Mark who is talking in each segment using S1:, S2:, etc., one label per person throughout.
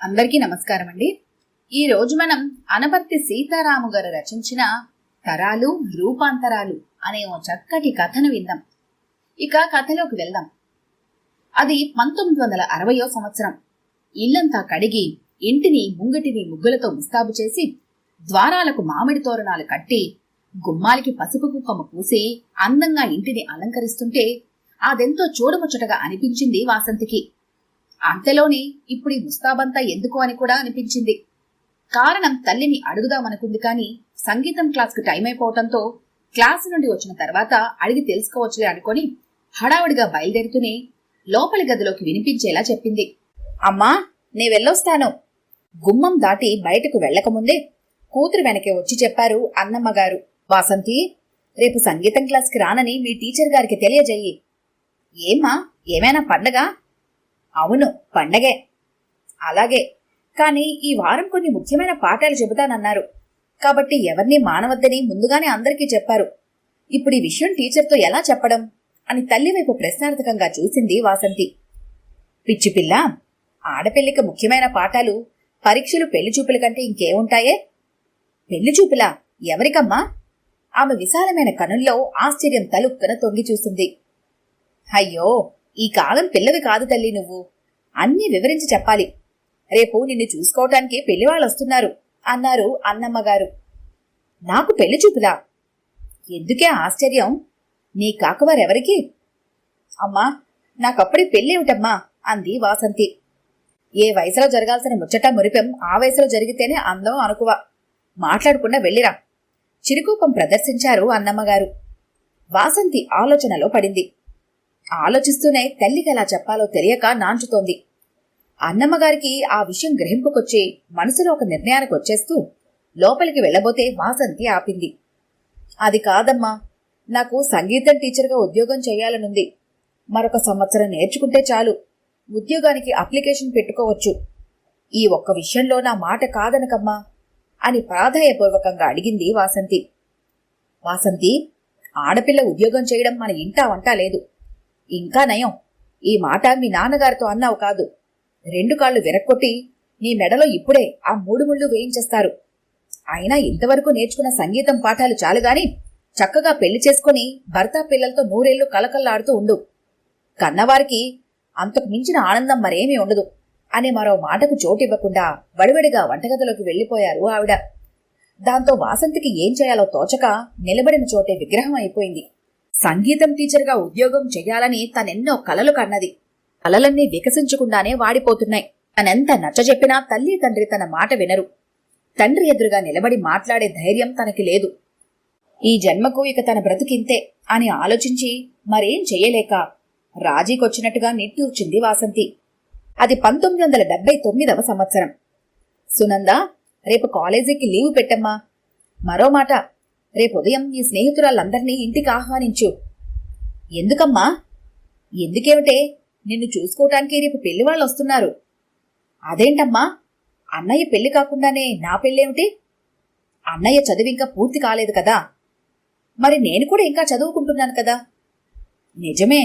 S1: అందరికీ నమస్కారం అండి. ఈ రోజు మనం అనపర్తి సీతారాము గారు రచించిన తరాలు రూపాంతరాలు అనే ఓ చక్కటి కథను విందాం. ఇక కథలోకి వెళ్దాం. అది 1960వ సంవత్సరం. ఇల్లంతా కడిగి ఇంటిని ముంగటిని ముగ్గులతో ముస్తాబు చేసి ద్వారాలకు మామిడి తోరణాలు కట్టి గుమ్మాలకి పసుపు కుంకుమ పూసి అందంగా ఇంటిని అలంకరిస్తుంటే అదెంతో చూడముచ్చటగా అనిపించింది వాసంతికి. అంతలోనే ఇప్పుడు ఈ ముస్తాబంతా ఎందుకు అని కూడా అనిపించింది. కారణం తల్లిని అడుగుదామనుకుంది కాని సంగీతం క్లాస్కి టైం అయిపోవటంతో క్లాసు నుండి వచ్చిన తర్వాత అడిగి తెలుసుకోవచ్చులే అనుకొని హడావుడిగా బయలుదేరుతూనే లోపలి గదిలోకి వినిపించేలా చెప్పింది. అమ్మా, నే వెళ్ళొస్తాను. గుమ్మం దాటి బయటకు వెళ్లకముందే కూతురు వెనకే వచ్చి చెప్పారు అన్నమ్మగారు. వాసంతి, రేపు సంగీతం క్లాస్కి రానని మీ టీచర్ గారికి తెలియజేయి. ఏమ్మా, ఏమైనా పండగ? అవును, పండగే. అలాగే, కానీ ఈ వారం కొన్ని ముఖ్యమైన పాఠాలు చెబుతానన్నారు కాబట్టి ఎవరిని మానవద్దని ముందుగానే అందరికీ చెప్పారు. ఇప్పుడు ఈ విషయం టీచర్తో ఎలా చెప్పడం అని తల్లి వైపు ప్రశ్నార్థకంగా చూసింది వాసంతి. పిచ్చిపిల్ల, ఆడపిల్లికి ముఖ్యమైన పాఠాలు పరీక్షలు పెళ్లి చూపుల కంటే ఇంకేముంటాయే? పెళ్లి చూపులా? ఎవరికమ్మా? ఆమె విశాలమైన కనుల్లో ఆశ్చర్యం తలుక్కున తొంగి చూసింది. అయ్యో, ఈ కాలం పిల్లవి కాదు తల్లి, నువ్వు అన్నీ వివరించి చెప్పాలి. రేపు నిన్ను చూసుకోవటానికి పెళ్లివాళ్ళు వస్తున్నారు అన్నారు అన్నమ్మగారు. నాకు పెళ్లి చూపులా? ఎందుకే ఆశ్చర్యం? నీ కాకవారెవరికి? అమ్మా, నాకప్పుడే పెళ్ళేమిటమ్మా అంది వాసంతి. ఏ వయసులో జరగాల్సిన ముచ్చట మురిపెం ఆ వయసులో జరిగితేనే అందం అనుకువ. మాట్లాడకుండా వెళ్ళిరా. చిరుకోపం ప్రదర్శించారు అన్నమ్మగారు. వాసంతి ఆలోచనలో పడింది. ఆలోచిస్తూనే తల్లికి ఎలా చెప్పాలో తెలియక నాంచుతోంది. అన్నమ్మగారికి ఆ విషయం గ్రహింపుకొచ్చి మనసులో ఒక నిర్ణయానికి వచ్చేస్తూ లోపలికి వెళ్లబోతే వాసంతి ఆపింది. అది కాదమ్మా, నాకు సంగీతం టీచర్గా ఉద్యోగం చేయాలనుంది. మరొక సంవత్సరం నేర్చుకుంటే చాలు, ఉద్యోగానికి అప్లికేషన్ పెట్టుకోవచ్చు. ఈ ఒక్క విషయంలో నా మాట కాదనకమ్మా అని ప్రాధాయపూర్వకంగా అడిగింది వాసంతి. వాసంతి, ఆడపిల్ల ఉద్యోగం చేయడం మన ఇంటా వంటా లేదు. ఇంకా నయం, ఈ మాట మీ నాన్నగారితో అన్నావు కాదు. 2 కాళ్లు విరక్కొట్టి నీ మెడలో ఇప్పుడే ఆ 3 ముళ్ళు వేయించేస్తారు. అయినా ఇంతవరకు నేర్చుకున్న సంగీతం పాఠాలు చాలుగాని చక్కగా పెళ్లి చేసుకుని భర్త పిల్లలతో 100 ఏళ్లు కలకల్లాడుతూ ఉండు. కన్నవారికి అంతకు మించిన ఆనందం మరేమీ ఉండదు అనే మరో మాటకు చోటివ్వకుండా వడివడిగా వంటగదిలోకి వెళ్లిపోయారు ఆవిడ. దాంతో వాసంతికి ఏం చేయాలో తోచక నిలబడిన చోటే విగ్రహం అయిపోయింది. సంగీతం టీచర్గా ఉద్యోగం చెయ్యాలని తనెన్నో కలలు కన్నది. కలలన్నీ వికసించకుండానే వాడిపోతున్నాయి. తనెంత నచ్చజెప్పినా తల్లి తండ్రి తన మాట వినరు. తండ్రి ఎదురుగా నిలబడి మాట్లాడే ధైర్యం తనకి లేదు. ఈ జన్మకు ఇక తన బ్రతుకింతే అని ఆలోచించి మరేం చెయ్యలేక రాజీకొచ్చినట్టుగా నిట్టూర్చింది వాసంతి. అది 1979వ సంవత్సరం. సునంద, రేపు కాలేజీకి లీవు పెట్టమ్మా. మరో మాట, రేపు ఉదయం నీ స్నేహితురాళ్ళందరినీ ఇంటికి ఆహ్వానించు. ఎందుకమ్మా? ఎందుకేమిటే, నిన్ను చూసుకోవటానికి రేపు పెళ్లివాళ్ళు వస్తున్నారు. అదేంటమ్మా, అన్నయ్య పెళ్లి కాకుండానే నా పెళ్ళేమిటి? అన్నయ్య చదువింకా పూర్తి కాలేదు కదా. మరి నేను కూడా ఇంకా చదువుకుంటున్నాను కదా. నిజమే,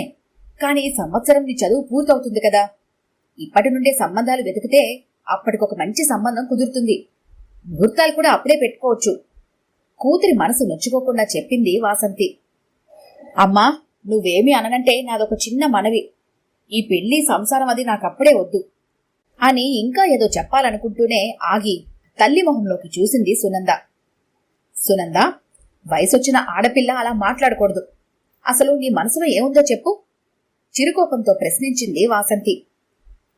S1: కాని ఈ సంవత్సరం నీ చదువు పూర్తవుతుంది కదా. ఇప్పటి నుండే సంబంధాలు వెతికితే అప్పటికొక మంచి సంబంధం కుదురుతుంది. ముహూర్తాలు కూడా అప్పుడే పెట్టుకోవచ్చు. కూతురి మనసు నొచ్చుకోకుండా చెప్పింది వాసంతి. అమ్మా, నువ్వేమీ అననంటే నాదొక చిన్న మనవి. ఈ పెళ్లి సంసారం అది నాకప్పుడే వద్దు అని ఇంకా ఏదో చెప్పాలనుకుంటూనే ఆగి తల్లి మొహంలోకి చూసింది సునంద. సునంద, వయసొచ్చిన ఆడపిల్ల అలా మాట్లాడకూడదు. అసలు నీ మనసులో ఏముందో చెప్పు చిరుకోపంతో ప్రశ్నించింది వాసంతి.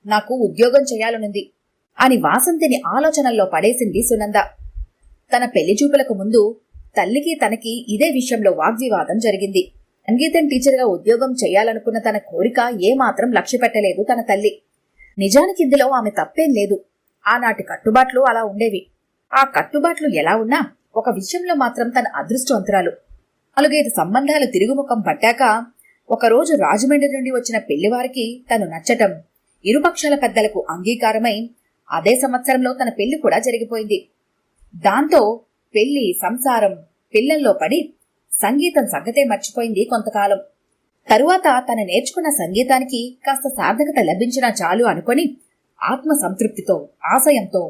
S1: నాకు ఉద్యోగం చేయాలనుంది అని వాసంతిని ఆలోచనల్లో పడేసింది సునంద. తన పెళ్లి చూపులకు ముందు తల్లికి తనకి ఇదే విషయంలో వాగ్వివాదం జరిగింది. సంగీతం టీచర్గా ఉద్యోగం చేయాలనుకున్న తన కోరిక ఏమాత్రం లక్ష్యపెట్టలేదు తన తల్లి. నిజానికి ఇందులో ఆమె తప్పేం లేదు. ఆనాటి కట్టుబాట్లు అలా ఉండేవి. ఆ కట్టుబాట్లు ఎలా ఉన్నా ఒక విషయంలో మాత్రం తన అదృష్టవంతురాలు. 4-5 సంబంధాలు తిరుగుముఖం పట్టాక ఒకరోజు రాజమండ్రి నుండి వచ్చిన పెళ్లివారికి తను నచ్చటం, ఇరుపక్షాల పెద్దలకు అంగీకారమై అదే సంవత్సరంలో తన పెళ్లి కూడా జరిగిపోయింది. దాంతో పెళ్లి, సంసారం, పిల్లల్లో పడి సంగీతం సంగతే మర్చిపోయింది కొంతకాలం. తరువాత తను నేర్చుకున్న సంగీతానికి కాస్త సార్థకత లభించినా చాలు అనుకొని ఆత్మ సంతృప్తితో, ఆశయంతో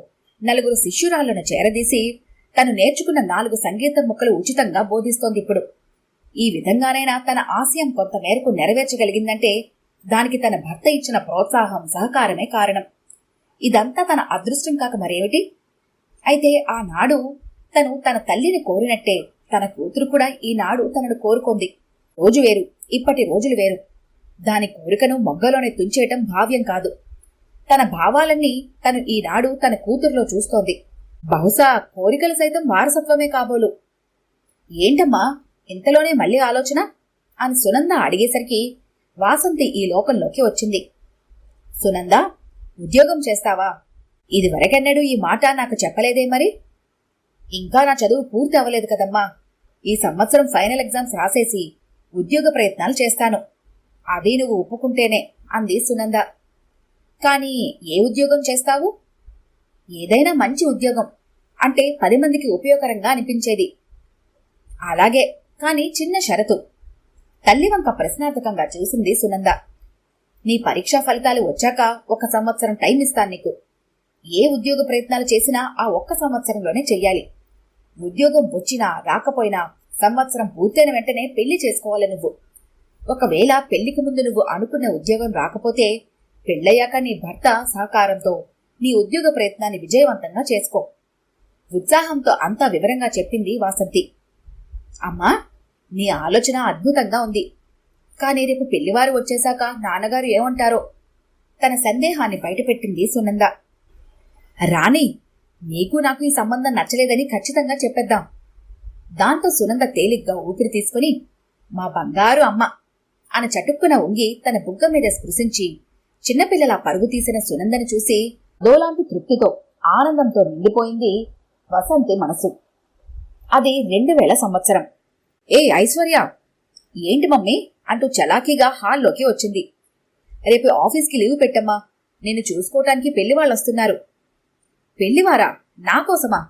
S1: నలుగురు శిష్యురాళ్లను చేరదీసి తను నేర్చుకున్న 4 సంగీతం ముక్కలు ఉచితంగా బోధిస్తోందిప్పుడు. ఈ విధంగానైనా తన ఆశయం కొంత మేరకు నెరవేర్చగలిగిందంటే దానికి తన భర్త ఇచ్చిన ప్రోత్సాహం, సహకారమే కారణం. ఇదంతా తన అదృష్టం కాక మరేమిటి? అయితే ఆనాడు తను తన తల్లిని కోరినట్టే తన కూతురు కూడా ఈనాడు తనను కోరుకుంది. రోజు వేరు, ఇప్పటి రోజులు వేరు. దాని కోరికను మొగ్గలోనే తుంచేయటం భావ్యం కాదు. తన భావాలన్నీ తను ఈనాడు తన కూతురులో చూస్తోంది. బహుశా కోరికలు సైతం వారసత్వమే కాబోలు. ఏంటమ్మా ఇంతలోనే మళ్ళీ ఆలోచన అని సునంద అడిగేసరికి వాసంతి ఈ లోకంలోకి వచ్చింది. సునంద, ఉద్యోగం చేస్తావా? ఇదివరకెన్నడూ ఈ మాట నాకు చెప్పలేదే మరి? ఇంకా నా చదువు పూర్తి అవ్వలేదు కదమ్మా. ఈ సంవత్సరం ఫైనల్ ఎగ్జామ్స్ రాసేసి ఉద్యోగ ప్రయత్నాలు చేస్తాను. అది నువ్వు ఒప్పుకుంటేనే అంది సునంద. కానీ ఏ ఉద్యోగం చేస్తావు? ఏదైనా మంచి ఉద్యోగం, అంటే 10 మందికి ఉపయోగకరంగా అనిపించేది. అలాగే, కాని చిన్న షరతు. తల్లి వంక ప్రశ్నార్థకంగా చూసింది సునంద. నీ పరీక్షా ఫలితాలు వచ్చాక 1 సంవత్సరం టైం ఇస్తాను నీకు. ఏ ఉద్యోగ ప్రయత్నాలు చేసినా ఆ 1 సంవత్సరంలోనే చెయ్యాలి. ఉద్యోగం వచ్చినా రాకపోయినా సంవత్సరం పూర్తయిన వెంటనే పెళ్లి చేసుకోవాలి నువ్వు. ఒకవేళ పెళ్లికి ముందు నువ్వు అనుకున్న ఉద్యోగం రాకపోతే పెళ్లయ్యాక నీ భర్త సహకారంతో నీ ఉద్యోగ ప్రయత్నాన్ని విజయవంతంగా చేసుకో. ఉత్సాహంతో అంతా వివరంగా చెప్పింది వాసంతి. అమ్మా, నీ ఆలోచన అద్భుతంగా ఉంది. కానీ రేపు పెళ్లివారు వచ్చేశాక నాన్నగారు ఏమంటారో? తన సందేహాన్ని బయటపెట్టింది సునంద. రాణి, నీకు నాకు ఈ సంబంధం నచ్చలేదని ఖచ్చితంగా చెప్పేద్దాం. దాంతో సునంద తేలిగ్గా ఊపిరి తీసుకుని, మా బంగారు అమ్మ అని చటుక్కున ఉంగి తన బుగ్గ మీద స్పృశించి చిన్నపిల్లలా పరుగు తీసిన సునందని చూసి దోలాంటి తృప్తితో, ఆనందంతో నిండిపోయింది వసంతి మనసు. అది 2000 సంవత్సరం. ఏ ఐశ్వర్య, ఏంటి మమ్మీ అంటూ చలాకీగా హాల్లోకి వచ్చింది. రేపు ఆఫీస్కి లీవ్ పెట్టమ్మా, నిన్ను చూసుకోవటానికి పెళ్లివాళ్ళొస్తున్నారు. పెళ్లివారా? నా కోసమా?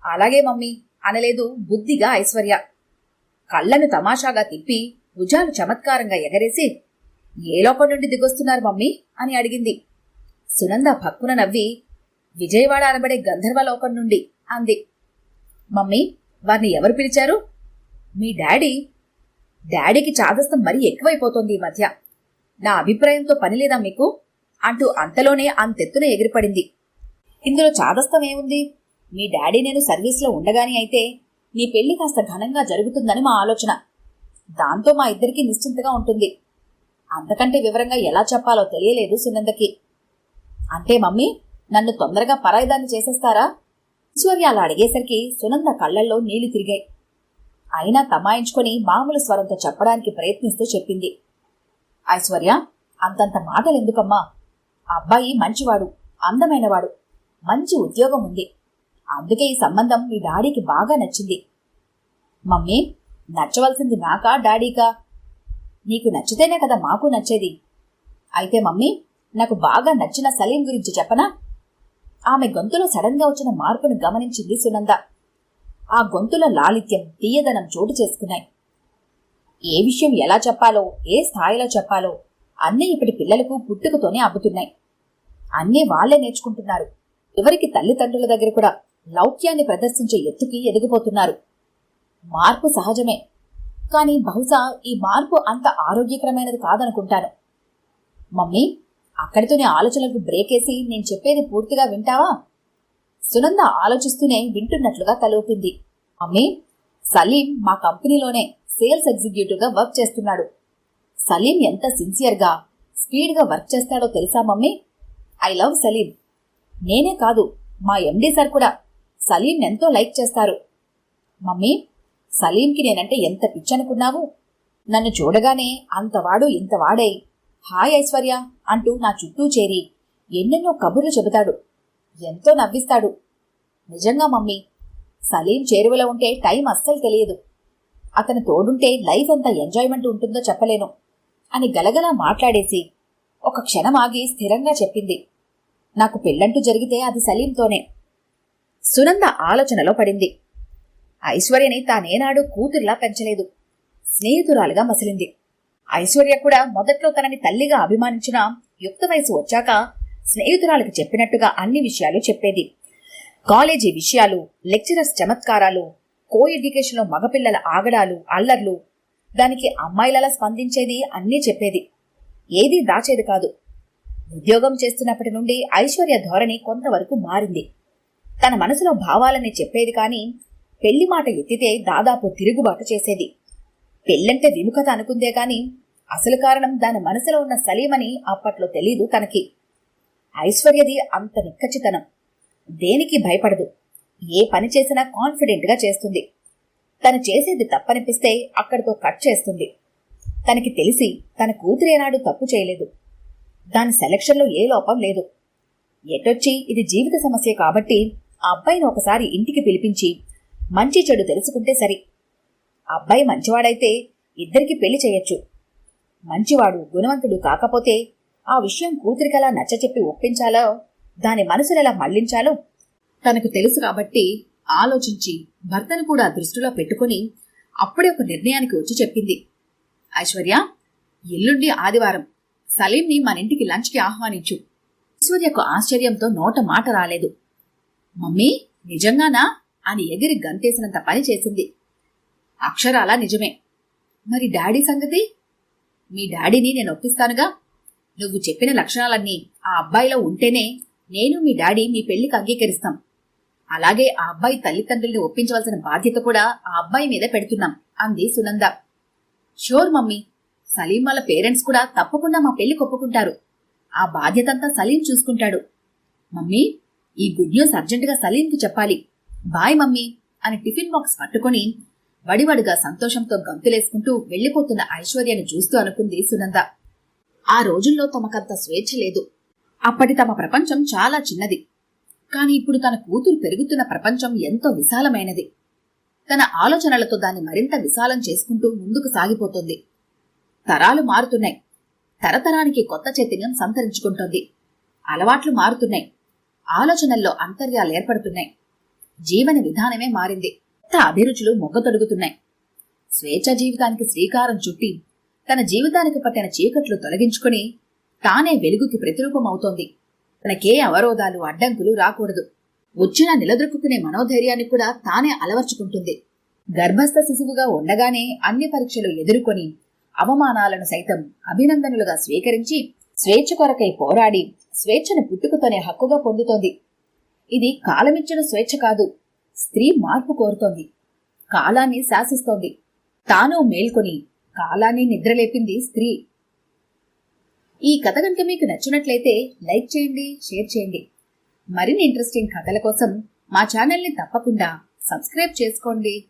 S1: అలాగే మమ్మీ అనలేదు బుద్ధిగా ఐశ్వర్య. కళ్ళను తమాషాగా తిప్పి భుజాలు చమత్కారంగా ఎగరేసి, ఏ లోకం నుండి దిగొస్తున్నారు మమ్మీ అని అడిగింది. సునంద భక్కున నవ్వి, విజయవాడ అనబడే గంధర్వలోకం నుండి అంది. మమ్మీ, వారిని ఎవరు పిలిచారు? మీ డాడీ. డాడీకి చాదస్తం మరీ ఎక్కువైపోతోంది ఈ మధ్య. నా అభిప్రాయంతో పనిలేదా మీకు అంటూ అంతలోనే అంతెత్తున ఎగిరిపడింది. ఇందులో చాదస్తం ఏముంది? మీ డాడీ నేను సర్వీస్లో ఉండగాని అయితే నీ పెళ్లి కాస్త ఘనంగా జరుగుతుందని మా ఆలోచన. దాంతో మా ఇద్దరికీ నిశ్చింతగా ఉంటుంది. అంతకంటే వివరంగా ఎలా చెప్పాలో తెలియలేదు సునందకి. అంటే మమ్మీ, నన్ను తొందరగా పరాయిదాన్ని చేసేస్తారా? ఐశ్వర్య అలా అడిగేసరికి సునంద కళ్లల్లో నీళ్లు తిరిగాయి. అయినా తమాయించుకొని మామూలు స్వరంతో చెప్పడానికి ప్రయత్నిస్తూ చెప్పింది. ఐశ్వర్య, అంతంత మాటలెందుకమ్మా? అబ్బాయి మంచివాడు, అందమైనవాడు, మంచి ఉద్యోగం ఉంది. అందుకే ఈ సంబంధం మీ డాడీకి బాగా నచ్చింది. మమ్మీ, నచ్చవలసింది నాకా డాడీకా? నీకు నచ్చితేనే కదా మాకు నచ్చేది. అయితే మమ్మీ, నాకు బాగా నచ్చిన సలీం గురించి చెప్పనా? ఆమె గొంతులో సడన్గా వచ్చిన మార్పును గమనించింది సునంద. ఆ గొంతుల లాలిత్యం, తీయదనం చోటు చేసుకున్నాయి. ఏ విషయం ఎలా చెప్పాలో, ఏ స్థాయిలో చెప్పాలో అన్నీ ఇప్పటి పిల్లలకు పుట్టుకతోనే అబ్బుతున్నాయి. అన్నీ వాళ్లే నేర్చుకుంటున్నారు. ఎవరికి తల్లిదండ్రుల దగ్గర కూడా లౌక్యాన్ని ప్రదర్శించే ఎత్తుకి ఎదిగిపోతున్నారు. మార్పు సహజమే, కానీ బహుశా ఈ మార్పు అంత ఆరోగ్యకరమైనది కాదనుకుంటాను. మమ్మీ, అక్కడితోనే ఆలోచనలకు బ్రేకేసి నేను చెప్పేది పూర్తిగా వింటావా? సునంద ఆలోచిస్తూనే వింటున్నట్లుగా తలూపింది. మమ్మీ, సలీం మా కంపెనీలోనే సేల్స్ ఎగ్జిక్యూటివ్గా వర్క్ చేస్తున్నాడు. సలీం ఎంత సిన్సియర్గా, స్పీడ్గా వర్క్ చేస్తాడో తెలుసా మమ్మీ? I love Salim. నేనే కాదు, మా ఎండీ సార్ కూడా సలీం ఎంతో లైక్ చేస్తారు. మమ్మీ, సలీంకి నేనంటే ఎంత పిచ్చనుకున్నావు? నన్ను చూడగానే అంతవాడు ఇంతవాడై హాయ్ ఐశ్వర్య అంటూ నా చుట్టూ చేరి ఎన్నెన్నో కబుర్లు చెబుతాడు. ఎంతో నవ్విస్తాడు. నిజంగా మమ్మీ, సలీం చేరువలో ఉంటే టైం అస్సలు తెలియదు. అతను తోడుంటే లైఫ్ ఎంత ఎంజాయ్మెంట్ ఉంటుందో చెప్పలేను అని గలగలా మాట్లాడేసి ఒక క్షణం ఆగి స్థిరంగా చెప్పింది. నాకు పెళ్ళంటూ జరిగితే అది సలీంతోనే. సునంద ఆలోచనలో పడింది. ఐశ్వర్యని తానేనాడు కూతురిలా పెంచలేదు, స్నేహితురాలుగా మసిలింది. ఐశ్వర్య కూడా మొదట్లో తనని తల్లిగా అభిమానించిన యుక్త వయసు వచ్చాక స్నేహితురాలకు చెప్పినట్టుగా అన్ని విషయాలు చెప్పేది. కాలేజీ విషయాలు, లెక్చరర్స్ చమత్కారాలు, కో ఎడ్యుకేషన్లో మగపిల్లల ఆగడాలు, అల్లర్లు, దానికి అమ్మాయిలలా స్పందించేది అన్నీ చెప్పేది. ఏదీ దాచేది కాదు. ఉద్యోగం చేస్తున్నప్పటి నుండి ఐశ్వర్య ధోరణి కొంతవరకు మారింది. తన మనసులో భావాలని చెప్పేది కానీ పెళ్లి మాట ఎత్తితే దాదాపు తిరుగుబాటు చేసేది. పెళ్ళంటే విముఖత అనుకుందే కాని అసలు కారణం దాని మనసులో ఉన్న సలీమని అప్పట్లో తెలీదు తనకి. ఐశ్వర్యది అంత నిక్కచ్చితనం. దేనికి భయపడదు. ఏ పని చేసినా కాన్ఫిడెంట్గా చేస్తుంది. తను చేసేది తప్పనిపిస్తే అక్కడితో కట్ చేస్తుంది. తనకి తెలిసి తన కూతురేనాడు తప్పు చేయలేదు. దాని సెలక్షన్లో ఏ లోపం లేదు. ఎటొచ్చి ఇది జీవిత సమస్య కాబట్టి ఆ అబ్బాయిని ఒకసారి ఇంటికి పిలిపించి మంచి చెడు తెలుసుకుంటే సరి. అబ్బాయి మంచివాడైతే ఇద్దరికి పెళ్లి చేయొచ్చు. మంచివాడు, గుణవంతుడు కాకపోతే ఆ విషయం కూతురికలా నచ్చచెప్పి ఒప్పించాలో, దాని మనసులెలా మళ్లించాలో తనకు తెలుసు కాబట్టి ఆలోచించి భర్తను కూడా దృష్టిలో పెట్టుకుని అప్పుడే ఒక నిర్ణయానికి వచ్చి చెప్పింది. ఐశ్వర్య, ఎల్లుండి ఆదివారం సలీంని మన ఇంటికి లంచ్కి ఆహ్వానించు. ఐశ్వర్యకు ఆశ్చర్యంతో నోట మాట రాలేదు. మమ్మీ, నిజంగానా అని ఎగిరి గంతేసినంత పని చేసింది. అక్షరాలా నిజమే. మరి డాడీ సంగతి? మీ డాడీని నేను ఒప్పిస్తానుగా. నువ్వు చెప్పిన లక్షణాలన్నీ ఆ అబ్బాయిలో ఉంటేనే నేను మీ డాడీ మీ పెళ్లికి అంగీకరిస్తాం. అలాగే ఆ అబ్బాయి తల్లిదండ్రుల్ని ఒప్పించవలసిన బాధ్యత కూడా ఆ అబ్బాయి మీద పెడుతున్నాం అంది సునంద. షూర్ మమ్మీ, సలీం వాళ్ళ పేరెంట్స్ కూడా తప్పకుండా మా పెళ్లికి ఒప్పుకుంటారు. ఆ బాధ్యతంతా సలీం చూసుకుంటాడు. మమ్మీ, ఈ గుడ్ న్యూస్ అర్జెంటుగా సలీంకి చెప్పాలి. బాయ్ మమ్మీ అని టిఫిన్ బాక్స్ పట్టుకుని వడివడిగా సంతోషంతో గంతులేసుకుంటూ వెళ్లిపోతున్న ఐశ్వర్యను చూస్తూ అనుకుంది సునంద. ఆ రోజుల్లో తమకంత స్వేచ్ఛ లేదు. అప్పటి తమ ప్రపంచం చాలా చిన్నది. కాని ఇప్పుడు తన కూతురు పెరుగుతున్న ప్రపంచం ఎంతో విశాలమైనది. తన ఆలోచనలతో దాన్ని మరింత విశాలం చేసుకుంటూ ముందుకు సాగిపోతుంది. తరాలు మారుతున్నాయి. తరతరానికి కొత్త చైతన్యం సంతరించుకుంటోంది. అలవాట్లు మారుతున్నాయి. ఆలోచనల్లో అంతర్యాలు ఏర్పడుతున్నాయి. జీవన విధానమే మారింది. కొత్త అభిరుచులు మొగ్గతొడుగుతున్నాయి. స్వేచ్ఛ జీవితానికి శ్రీకారం చుట్టి తన జీవితానికి పట్టిన చీకట్లు తొలగించుకుని తానే వెలుగుకి ప్రతిరూపమవుతోంది. తనకే అవరోధాలు, అడ్డంకులు రాకూడదు. వచ్చినా నిలదొక్కునే మనోధైర్యాన్ని కూడా తానే అలవర్చుకుంటుంది. గర్భస్థ శిశువుగా ఉండగానే అన్ని పరీక్షలు ఎదుర్కొని అవమానాలను సైతం అభినందనలుగా స్వీకరించి స్వేచ్ఛ కొరకై పోరాడి స్వేచ్ఛను పుట్టుకతోనే హక్కుగా పొందుతోంది. ఇది కాలమిచ్చిన స్వేచ్ఛ కాదు. స్త్రీ మార్పు కోరుతోంది. కాలాన్ని శాసిస్తోంది. తాను మేల్కొని కాలాన్ని నిద్రలేపింది స్త్రీ. ఈ కథ కనుక మీకు నచ్చినట్లయితే లైక్ చేయండి, షేర్ చేయండి. మరిన్ని ఇంట్రెస్టింగ్ కథల కోసం మా ఛానల్ని తప్పకుండా సబ్స్క్రైబ్ చేసుకోండి.